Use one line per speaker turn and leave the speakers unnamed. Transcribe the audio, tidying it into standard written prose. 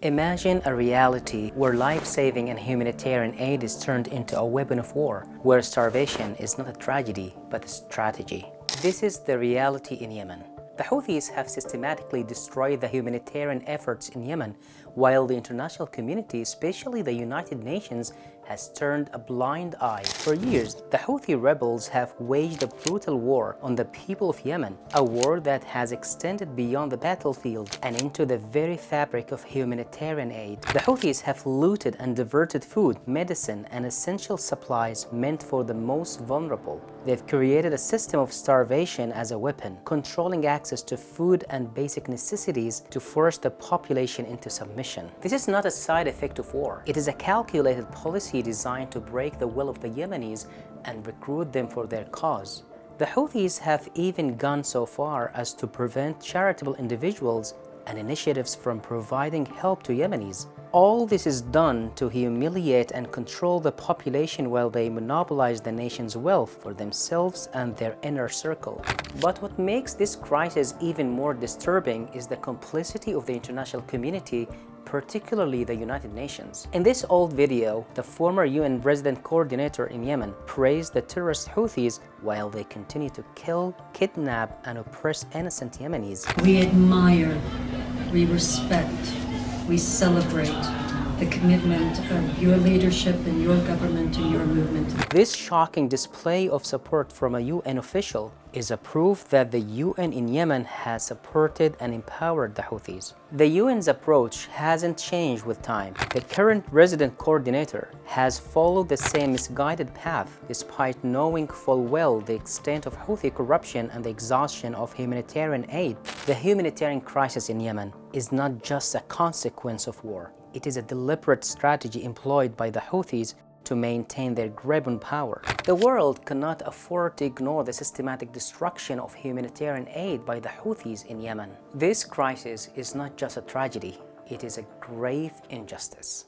Imagine a reality where life-saving and humanitarian aid is turned into a weapon of war, where starvation is not a tragedy, but a strategy. This is the reality in Yemen. The Houthis have systematically destroyed the humanitarian efforts in Yemen, while the international community, especially the United Nations, has turned a blind eye. For years, the Houthi rebels have waged a brutal war on the people of Yemen, a war that has extended beyond the battlefield and into the very fabric of humanitarian aid. The Houthis have looted and diverted food, medicine, and essential supplies meant for the most vulnerable. They've created a system of starvation as a weapon, controlling access to food and basic necessities to force the population into submission. This is not a side effect of war. It is a calculated policy designed to break the will of the Yemenis and recruit them for their cause. The Houthis have even gone so far as to prevent charitable individuals and initiatives from providing help to Yemenis. All this is done to humiliate and control the population while they monopolize the nation's wealth for themselves and their inner circle. But what makes this crisis even more disturbing is the complicity of the international community, particularly the United Nations. In this old video, the former UN resident coordinator in Yemen praised the terrorist Houthis while they continue to kill, kidnap, and oppress innocent Yemenis.
We admire, we respect, we celebrate the commitment of your leadership and your government and your movement.
This shocking display of support from a UN official is a proof that the UN in Yemen has supported and empowered the Houthis. The UN's approach hasn't changed with time. The current resident coordinator has followed the same misguided path despite knowing full well the extent of Houthi corruption and the exhaustion of humanitarian aid. The humanitarian crisis in Yemen is not just a consequence of war. It is a deliberate strategy employed by the Houthis to maintain their grip on power. The world cannot afford to ignore the systematic destruction of humanitarian aid by the Houthis in Yemen. This crisis is not just a tragedy, it is a grave injustice.